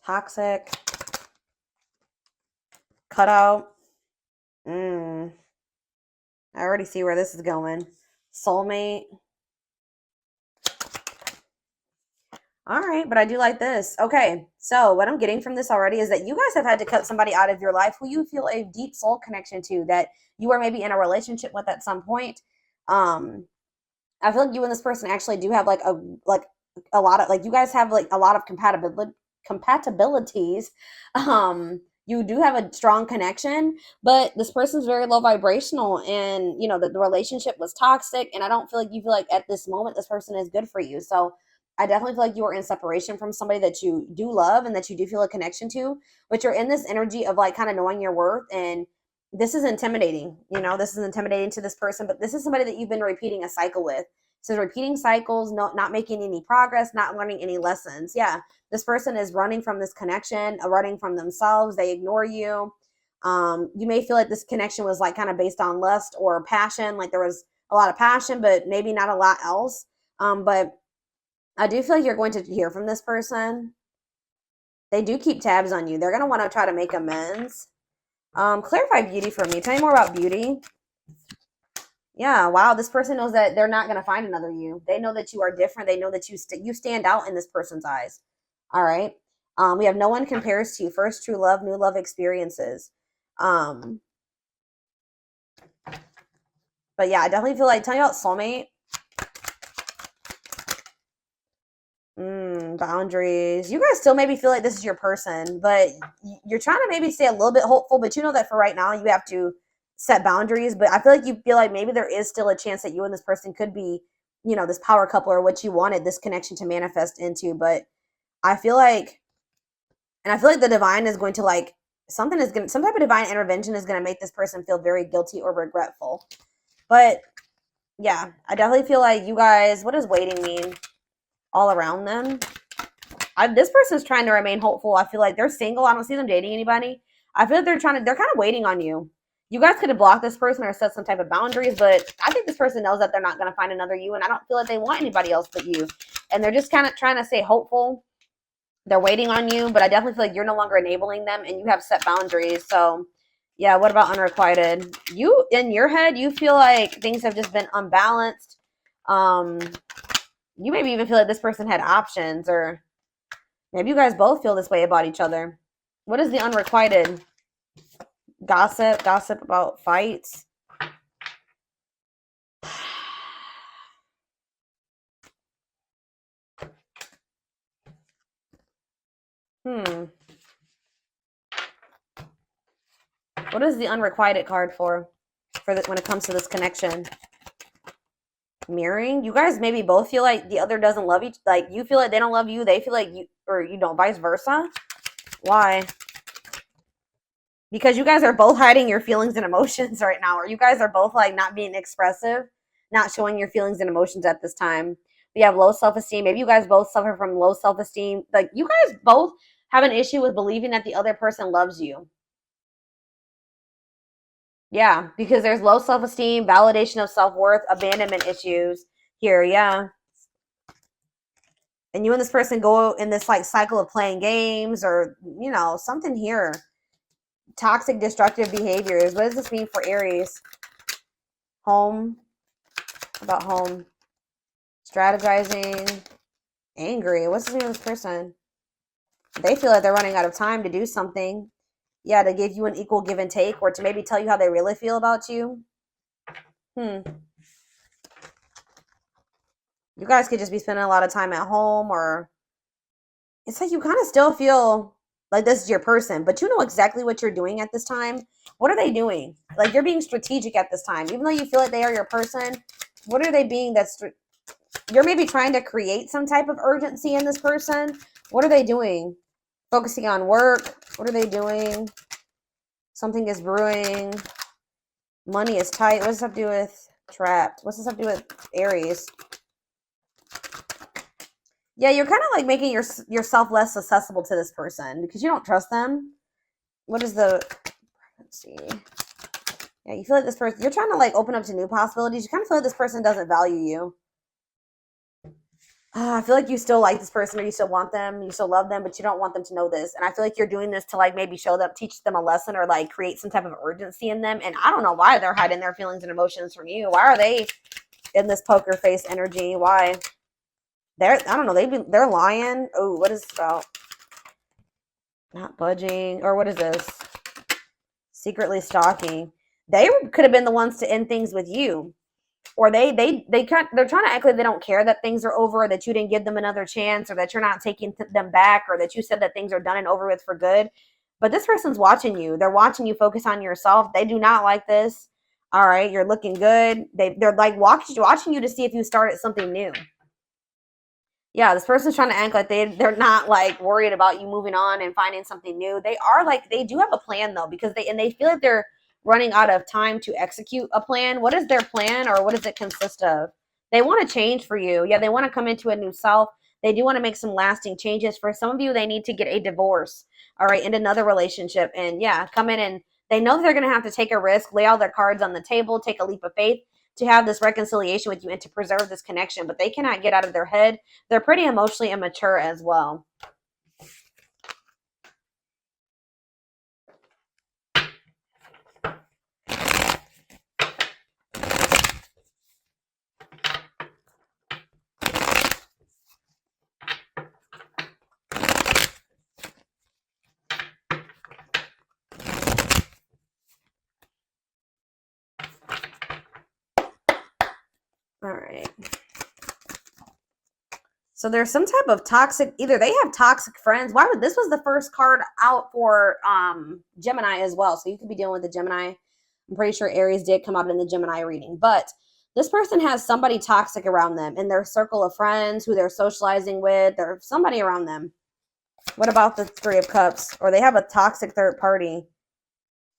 Toxic. Cutout. I already see where this is going. Soulmate. All right, but I do like this. Okay, so what I'm getting from this already is that you guys have had to cut somebody out of your life who you feel a deep soul connection to, that you are maybe in a relationship with at some point. I feel like you and this person actually do have like a lot of, like, you guys have like a lot of compatibilities. You do have a strong connection, but this person's very low vibrational, and you know that the relationship was toxic, and I don't feel like you feel like at this moment this person is good for you. So I definitely feel like you are in separation from somebody that you do love and that you do feel a connection to, but you're in this energy of like kind of knowing your worth, and this is intimidating. You know, this is intimidating to this person, but this is somebody that you've been repeating a cycle with. So repeating cycles, not making any progress, not learning any lessons. Yeah, this person is running from this connection, running from themselves. They ignore you. You may feel like this connection was like kind of based on lust or passion, like there was a lot of passion, but maybe not a lot else. But I do feel like you're going to hear from this person. They do keep tabs on you. They're going to want to try to make amends. Clarify beauty for me. Tell me more about beauty. Yeah, wow. This person knows that they're not going to find another you. They know that you are different. They know that you stand out in this person's eyes. All right. We have no one compares to you. First true love, new love experiences. But yeah, I definitely feel like, tell me about soulmate. Boundaries. You guys still maybe feel like this is your person, but you're trying to maybe stay a little bit hopeful, but you know that for right now you have to set boundaries. But I feel like you feel like maybe there is still a chance that you and this person could be, you know, this power couple or what you wanted this connection to manifest into. But I feel like, and I feel like the divine is going to like, some type of divine intervention is going to make this person feel very guilty or regretful. But yeah, I definitely feel like you guys, what does waiting mean? All around them. This person's trying to remain hopeful. I feel like they're single. I don't see them dating anybody. I feel like they're kind of waiting on you. You guys could have blocked this person or set some type of boundaries, but I think this person knows that they're not going to find another you, and I don't feel like they want anybody else but you. And they're just kind of trying to stay hopeful. They're waiting on you, but I definitely feel like you're no longer enabling them, and you have set boundaries. So, yeah, what about unrequited? You, in your head, you feel like things have just been unbalanced. You maybe even feel like this person had options, or maybe you guys both feel this way about each other. What is the unrequited? Gossip about fights. What is the unrequited card for this when it comes to this connection? Mirroring. You guys maybe both feel like the other doesn't love each, like you feel like they don't love you, they feel like you, or you don't, vice versa. Why? Because you guys are both hiding your feelings and emotions right now, or you guys are both like not being expressive, not showing your feelings and emotions at this time. We have low self-esteem. Maybe you guys both suffer from low self-esteem. Like you guys both have an issue with believing that the other person loves you. Yeah, because there's low self-esteem, validation of self-worth, abandonment issues here. Yeah. And you and this person go in this like cycle of playing games, or, you know, something here. Toxic, destructive behaviors. What does this mean for Aries? Home. About home. Strategizing. Angry. What's the mean with this person? They feel like they're running out of time to do something. Yeah, to give you an equal give and take, or to maybe tell you how they really feel about you. You guys could just be spending a lot of time at home, or it's like you kind of still feel like this is your person, but you know exactly what you're doing at this time. What are they doing? Like you're being strategic at this time, even though you feel like they are your person. What are they being you're maybe trying to create some type of urgency in this person. What are they doing? Focusing on work. What are they doing? Something is brewing. Money is tight. What does this have to do with trapped? What's this have to do with Aries? Yeah, you're kind of like making yourself less accessible to this person because you don't trust them. What is the, let's see. Yeah, you feel like this person, you're trying to like open up to new possibilities. You kind of feel like this person doesn't value you. I feel like you still like this person, or you still want them, you still love them, but you don't want them to know this. And I feel like you're doing this to like maybe show them, teach them a lesson, or like create some type of urgency in them. And I don't know why they're hiding their feelings and emotions from you. Why are they in this poker face energy? Why? I don't know, they're lying. Oh, what is this about? Not budging, or what is this? Secretly stalking. They could have been the ones to end things with you. Or they're trying to act like they don't care that things are over, or that you didn't give them another chance, or that you're not taking them back, or that you said that things are done and over with for good. But this person's watching you. They're watching you focus on yourself. They do not like this. All right, you're looking good. They're like watching you to see if you started something new. Yeah, this person's trying to act like they're not like worried about you moving on and finding something new. They are like, they do have a plan though, because they feel like they're running out of time to execute a plan. What is their plan, or what does it consist of? They want to change for you. Yeah, they want to come into a new self. They do want to make some lasting changes. For some of you, they need to get a divorce, all right, in another relationship. And yeah, come in, and they know that they're going to have to take a risk, lay all their cards on the table, take a leap of faith to have this reconciliation with you and to preserve this connection. But they cannot get out of their head. They're pretty emotionally immature as well. All right. So there's some type of toxic, either they have toxic friends. Why would, this was the first card out for Gemini as well. So you could be dealing with the Gemini. I'm pretty sure Aries did come out in the Gemini reading. But this person has somebody toxic around them in their circle of friends, who they're socializing with. There's somebody around them. What about the Three of Cups? Or they have a toxic third party.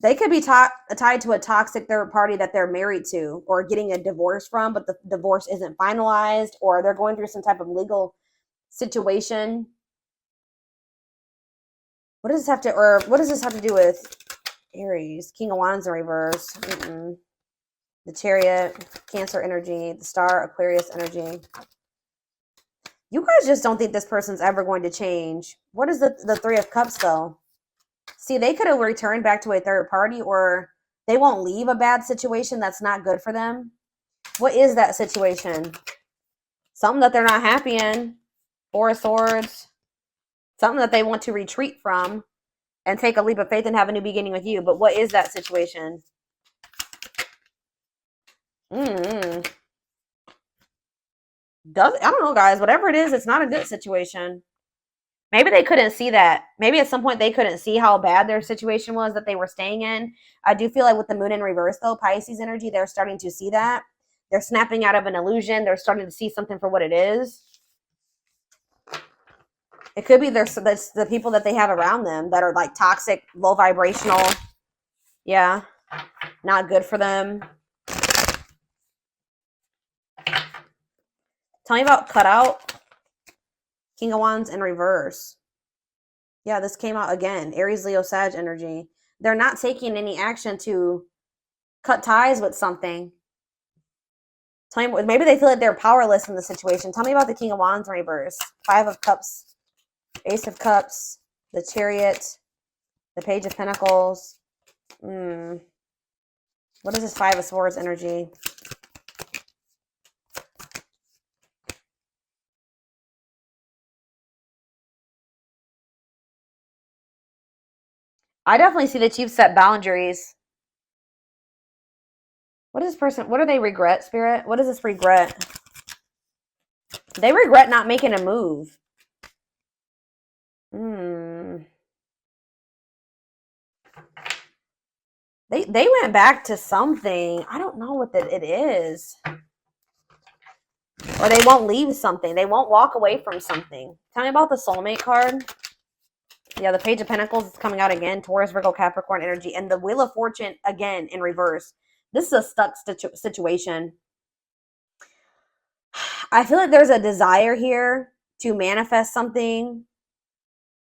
They could be tied to a toxic third party that they're married to or getting a divorce from, but the divorce isn't finalized, or they're going through some type of legal situation. What does this have to do with Aries? King of Wands in reverse. The Chariot, Cancer energy, the Star, Aquarius energy. You guys just don't think this person's ever going to change. What is the Three of Cups though? See, they could have returned back to a third party, or they won't leave a bad situation that's not good for them. What is that situation? Something that they're not happy in. Four of Swords. Something that they want to retreat from and take a leap of faith and have a new beginning with you. But what is that situation? I don't know, guys. Whatever it is, it's not a good situation. Maybe they couldn't see that. Maybe at some point they couldn't see how bad their situation was that they were staying in. I do feel like with the moon in reverse, though, Pisces energy, they're starting to see that. They're snapping out of an illusion. They're starting to see something for what it is. It could be the people that they have around them that are like toxic, low vibrational. Yeah. Not good for them. Tell me about Cutout. King of Wands in reverse. Yeah, this came out again. Aries, Leo, Sag energy. They're not taking any action to cut ties with something. Tell me, maybe they feel like they're powerless in the situation. Tell me about the King of Wands in reverse. Five of Cups, Ace of Cups, the Chariot, the Page of Pentacles. What is this Five of Swords energy? I definitely see that you've set boundaries. What is this person? What do they regret, Spirit? What is this regret? They regret not making a move. They went back to something. I don't know what it is. Or they won't leave something. They won't walk away from something. Tell me about the soulmate card. Yeah, the Page of Pentacles is coming out again. Taurus, Virgo, Capricorn energy. And the Wheel of Fortune again in reverse. This is a stuck situation. I feel like there's a desire here to manifest something,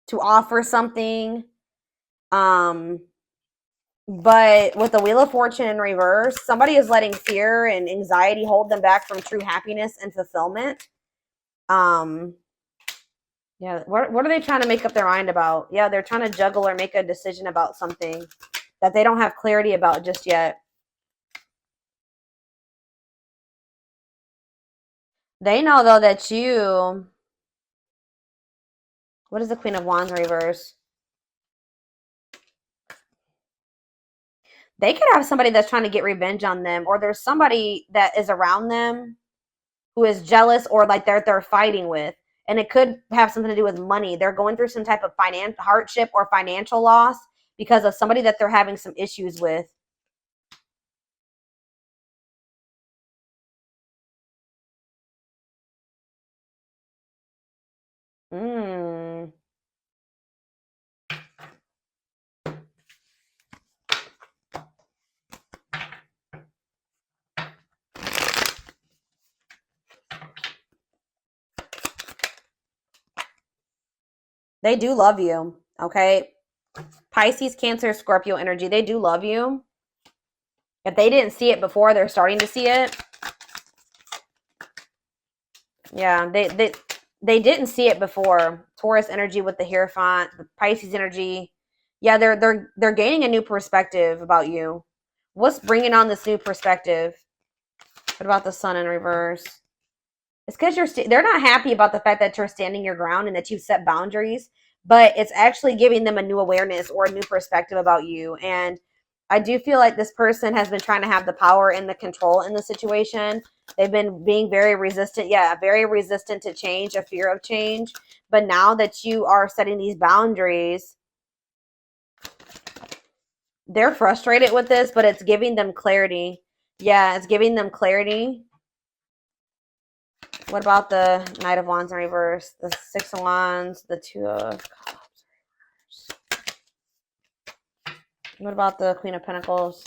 to offer something. But with the Wheel of Fortune in reverse, somebody is letting fear and anxiety hold them back from true happiness and fulfillment. Yeah, what are they trying to make up their mind about? Yeah, they're trying to juggle or make a decision about something that they don't have clarity about just yet. They know, though, that you... What is the Queen of Wands in reverse? They could have somebody that's trying to get revenge on them, or there's somebody that is around them who is jealous or like they're fighting with. And it could have something to do with money. They're going through some type of hardship or financial loss because of somebody that they're having some issues with. Mm. They do love you, okay? Pisces, Cancer, Scorpio energy, they do love you. If they didn't see it before, they're starting to see it. Yeah, they didn't see it before. Taurus energy with the Hierophant, the Pisces energy. Yeah, they're gaining a new perspective about you. What's bringing on this new perspective? What about the Sun in reverse? It's because they're not happy about the fact that you're standing your ground and that you've set boundaries, but it's actually giving them a new awareness or a new perspective about you. And I do feel like this person has been trying to have the power and the control in the situation. They've been being very resistant. Yeah, very resistant to change, a fear of change. But now that you are setting these boundaries, they're frustrated with this, but it's giving them clarity. Yeah, it's giving them clarity. What about the Knight of Wands in reverse? The Six of Wands, the Two of Cups. What about the Queen of Pentacles?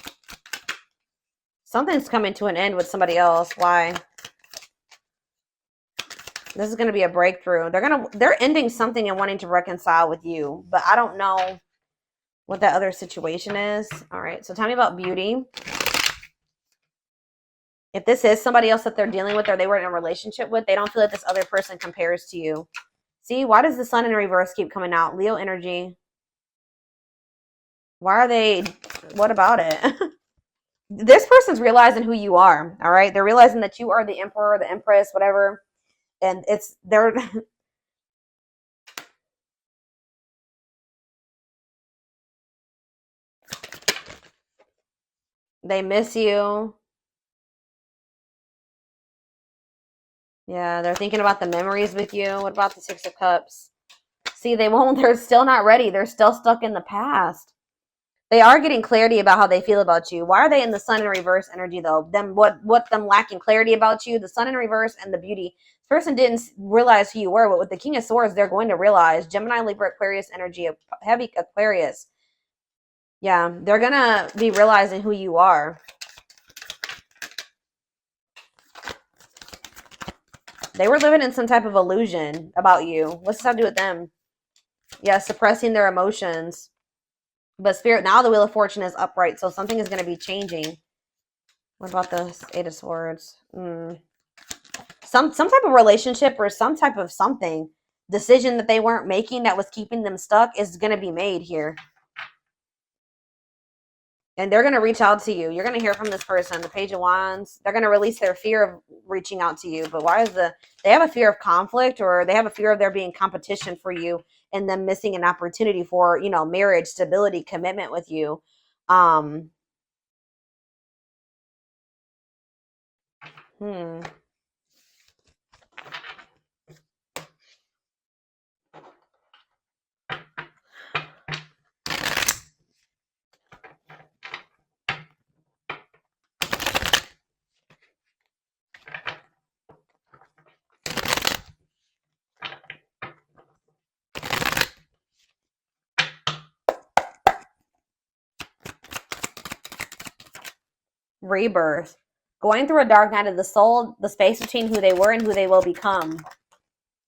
Something's coming to an end with somebody else. Why? This is going to be a breakthrough. They're ending something and wanting to reconcile with you, but I don't know what that other situation is. All right, so tell me about beauty. If this is somebody else that they're dealing with or they were in a relationship with, they don't feel like this other person compares to you. See, why does the Sun in reverse keep coming out? Leo energy. Why are they... What about it? This person's realizing who you are, all right? They're realizing that you are the emperor, the empress, whatever. And they're... They miss you. Yeah, they're thinking about the memories with you. What about the Six of Cups? See, they're still not ready. They're still stuck in the past. They are getting clarity about how they feel about you. Why are they in the Sun in reverse energy though? What them lacking clarity about you? The Sun in reverse and the beauty. This person didn't realize who you were, but with the King of Swords, they're going to realize. Gemini, Libra, Aquarius energy, heavy Aquarius. Yeah, they're gonna be realizing who you are. They were living in some type of illusion about you. What's this have to do with them? Yeah, suppressing their emotions. But Spirit, now the Wheel of Fortune is upright, so something is going to be changing. What about the Eight of Swords? Some type of relationship or some type of something. Decision that they weren't making that was keeping them stuck is going to be made here. And they're going to reach out to you. You're going to hear from this person. The Page of Wands. They're going to release their fear of reaching out to you. But why is they have a fear of conflict, or they have a fear of there being competition for you and them missing an opportunity for, marriage, stability, commitment with you. Rebirth. Going through a dark night of the soul, the space between who they were and who they will become.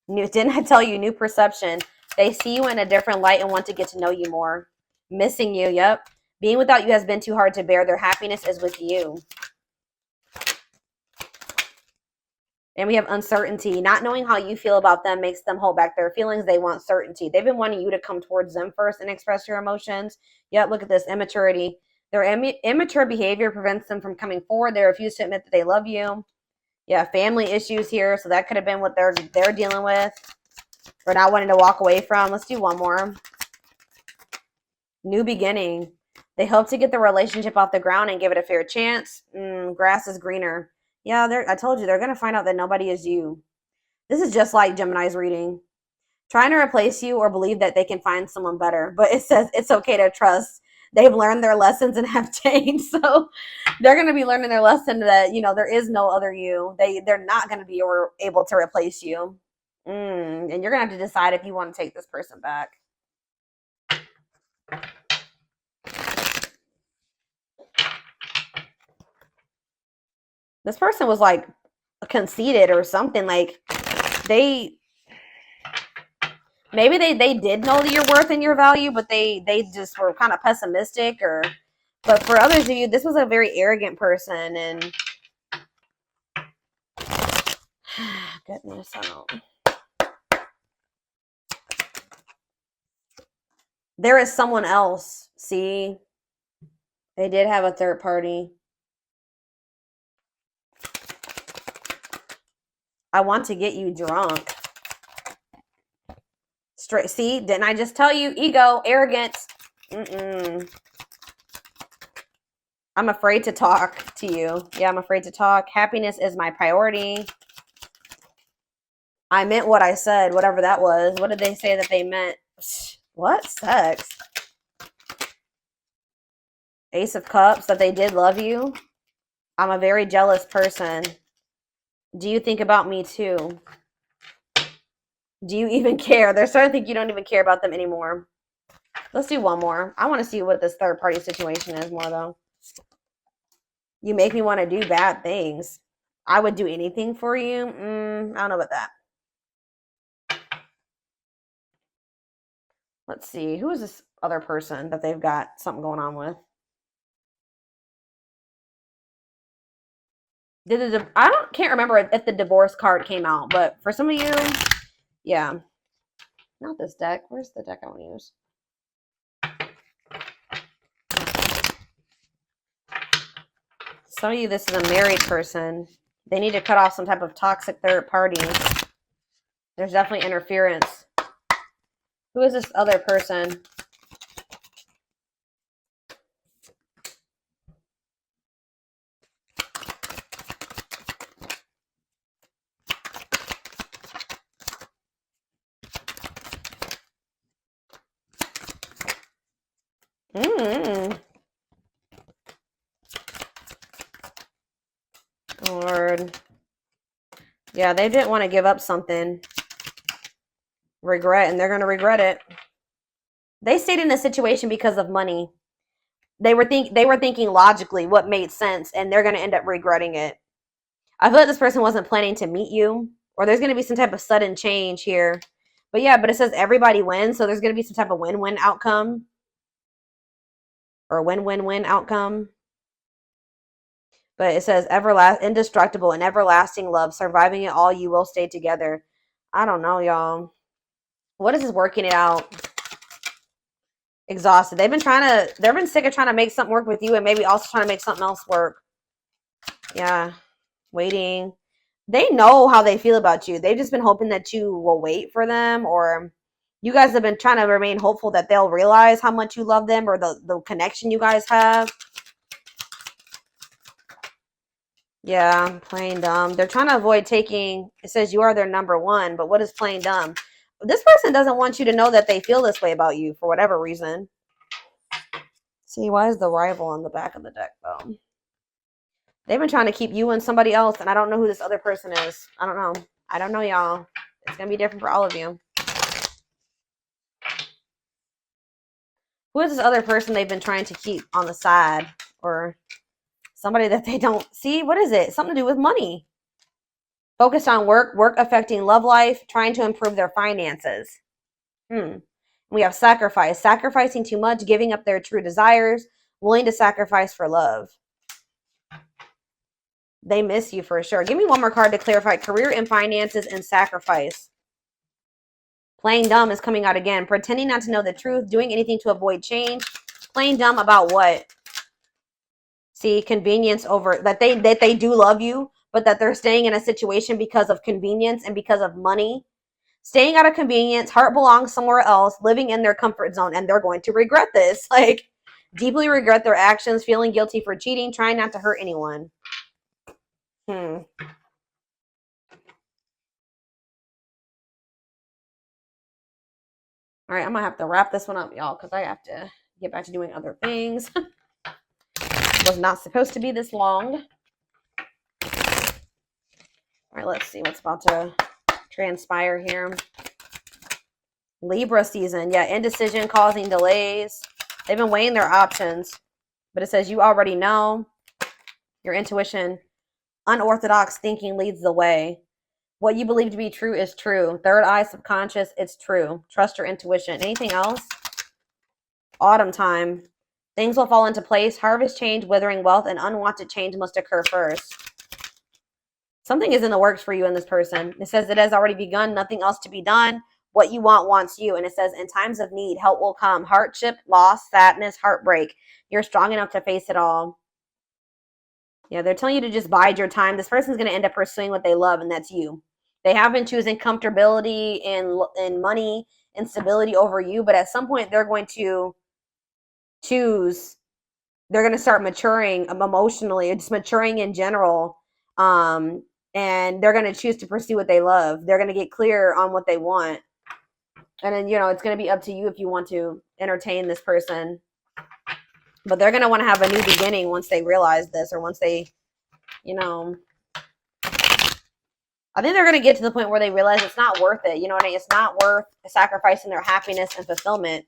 Didn't I tell you? New perception. They see you in a different light and want to get to know you more. Missing you, yep. Being without you has been too hard to bear. Their happiness is with you. And we have uncertainty. Not knowing how you feel about them makes them hold back their feelings. They want certainty. They've been wanting you to come towards them first and express your emotions. Yep, look at this, immaturity. Their immature behavior prevents them from coming forward. They refuse to admit that they love you. Yeah, family issues here. So that could have been what they're dealing with or not wanting to walk away from. Let's do one more. New beginning. They hope to get the relationship off the ground and give it a fair chance. Grass is greener. Yeah, I told you, they're going to find out that nobody is you. This is just like Gemini's reading. Trying to replace you or believe that they can find someone better. But it says it's okay to trust. They've learned their lessons and have changed. So they're going to be learning their lesson that, there is no other you. They're not going to be able to replace you. And you're going to have to decide if you want to take this person back. This person was like conceited or something. Like maybe they did know your worth and your value, but they just were kind of pessimistic. But for others of you, this was a very arrogant person. And goodness, I don't. There is someone else. See, they did have a third party. I want to get you drunk. Straight. See, didn't I just tell you? Ego, arrogance. I'm afraid to talk to you. Yeah, I'm afraid to talk. Happiness is my priority. I meant what I said, whatever that was. What did they say that they meant? What? Sex? Ace of Cups, that they did love you. I'm a very jealous person. Do you think about me too? Do you even care? They're starting to think you don't even care about them anymore. Let's do one more. I want to see what this third party situation is more though. You make me want to do bad things. I would do anything for you. I don't know about that. Let's see. Who is this other person that they've got something going on with? Can't remember if the divorce card came out, but for some of you, yeah. Not this deck. Where's the deck I want to use? Some of you, this is a married person. They need to cut off some type of toxic third party. There's definitely interference. Who is this other person? Lord. Yeah, they didn't want to give up something. Regret, and they're going to regret it. They stayed in a situation because of money. They were thinking logically what made sense, and they're going to end up regretting it. I feel like this person wasn't planning to meet you, or there's going to be some type of sudden change here. But yeah, but it says everybody wins, so there's going to be some type of win-win outcome. Or win-win-win outcome. But it says indestructible and everlasting love, surviving it all, you will stay together. I don't know, y'all. What is this working it out? Exhausted. They've been sick of trying to make something work with you and maybe also trying to make something else work. Yeah. Waiting. They know how they feel about you. They've just been hoping that you will wait for them, or you guys have been trying to remain hopeful that they'll realize how much you love them or the connection you guys have. Yeah, playing dumb. They're trying to avoid taking, it says you are their number one, but what is playing dumb? This person doesn't want you to know that they feel this way about you for whatever reason. See, why is the rival on the back of the deck, though? They've been trying to keep you and somebody else, and I don't know who this other person is. I don't know. I don't know, y'all. It's going to be different for all of you. Who is this other person they've been trying to keep on the side? Or somebody that they don't see? What is it? Something to do with money. Focused on work affecting love life, trying to improve their finances. We have sacrifice, sacrificing too much, giving up their true desires, willing to sacrifice for love. They miss you for sure. Give me one more card to clarify career and finances and sacrifice. Playing dumb is coming out again. Pretending not to know the truth. Doing anything to avoid change. Playing dumb about what? See, convenience over that they do love you, but that they're staying in a situation because of convenience and because of money. Staying out of convenience, heart belongs somewhere else, living in their comfort zone, and they're going to regret this. Like, deeply regret their actions, feeling guilty for cheating, trying not to hurt anyone. All right, I'm going to have to wrap this one up, y'all, because I have to get back to doing other things. Was not supposed to be this long. All right, let's see what's about to transpire here. Libra season. Yeah, indecision causing delays. They've been weighing their options. But it says you already know. Your intuition. Unorthodox thinking leads the way. What you believe to be true is true. Third eye, subconscious, it's true. Trust your intuition. Anything else? Autumn time. Things will fall into place. Harvest change, withering wealth, and unwanted change must occur first. Something is in the works for you and this person. It says it has already begun. Nothing else to be done. What you want wants you. And it says in times of need, help will come. Hardship, loss, sadness, heartbreak. You're strong enough to face it all. Yeah, they're telling you to just bide your time. This person's going to end up pursuing what they love, and that's you. They have been choosing comfortability and money and stability over you, but at some point they're going to choose. They're going to start maturing emotionally, just maturing in general. And they're going to choose to pursue what they love. They're going to get clear on what they want. And then, it's going to be up to you if you want to entertain this person. But they're going to want to have a new beginning once they realize this, or once they, I think they're going to get to the point where they realize it's not worth it. You know what I mean? It's not worth sacrificing their happiness and fulfillment,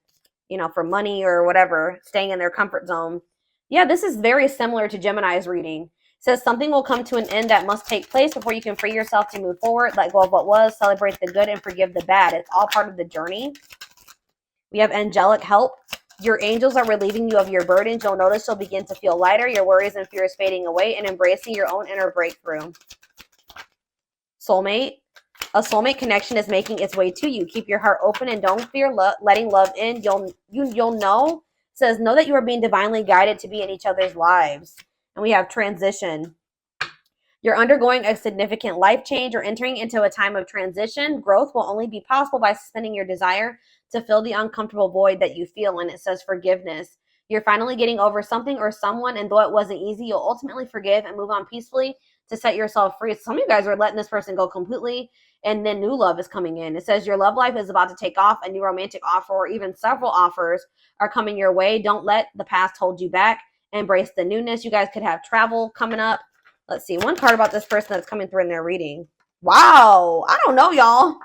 for money or whatever, staying in their comfort zone. Yeah, this is very similar to Gemini's reading. It says something will come to an end that must take place before you can free yourself to move forward, let go of what was, celebrate the good, and forgive the bad. It's all part of the journey. We have angelic help. Your angels are relieving you of your burdens. You'll notice you'll begin to feel lighter, your worries and fears fading away, and embracing your own inner breakthrough. Soulmate. A soulmate connection is making its way to you. Keep your heart open and don't fear letting love in. You'll know. It says, know that you are being divinely guided to be in each other's lives. And we have transition. You're undergoing a significant life change or entering into a time of transition. Growth will only be possible by suspending your desire to fill the uncomfortable void that you feel. And it says forgiveness. You're finally getting over something or someone, and though it wasn't easy, you'll ultimately forgive and move on peacefully to set yourself free. Some of you guys are letting this person go completely, and then new love is coming in. It says your love life is about to take off. A new romantic offer or even several offers are coming your way. Don't let the past hold you back. Embrace the newness. You guys could have travel coming up. Let's see. One card about this person that's coming through in their reading. Wow. I don't know, y'all.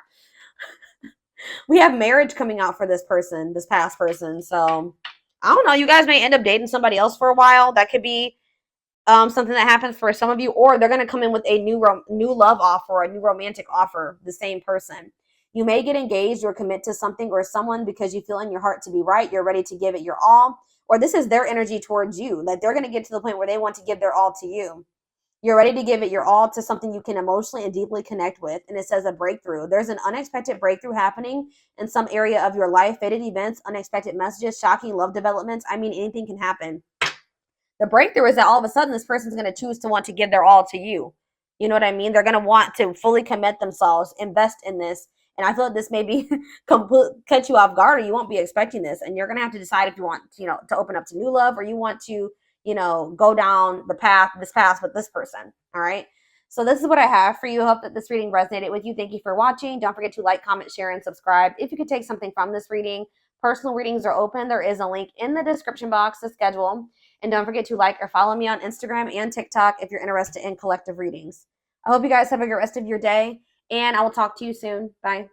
We have marriage coming out for this person, this past person. So, I don't know. You guys may end up dating somebody else for a while. That could be something that happens for some of you. Or they're going to come in with a new love offer, a new romantic offer, the same person. You may get engaged or commit to something or someone because you feel in your heart to be right. You're ready to give it your all. Or this is their energy towards you. Like they're going to get to the point where they want to give their all to you. You're ready to give it your all to something you can emotionally and deeply connect with. And it says a breakthrough. There's an unexpected breakthrough happening in some area of your life. Fated events, unexpected messages, shocking love developments. I mean, anything can happen. The breakthrough is that all of a sudden this person's going to choose to want to give their all to you. You know what I mean? They're going to want to fully commit themselves, invest in this. And I feel like this may be catch you off guard, or you won't be expecting this. And you're going to have to decide if you want, to open up to new love, or you want to, go down this path with this person. All right. So this is what I have for you. I hope that this reading resonated with you. Thank you for watching. Don't forget to like, comment, share, and subscribe. If you could take something from this reading, personal readings are open. There is a link in the description box to schedule. And don't forget to like or follow me on Instagram and TikTok if you're interested in collective readings. I hope you guys have a good rest of your day, and I will talk to you soon. Bye.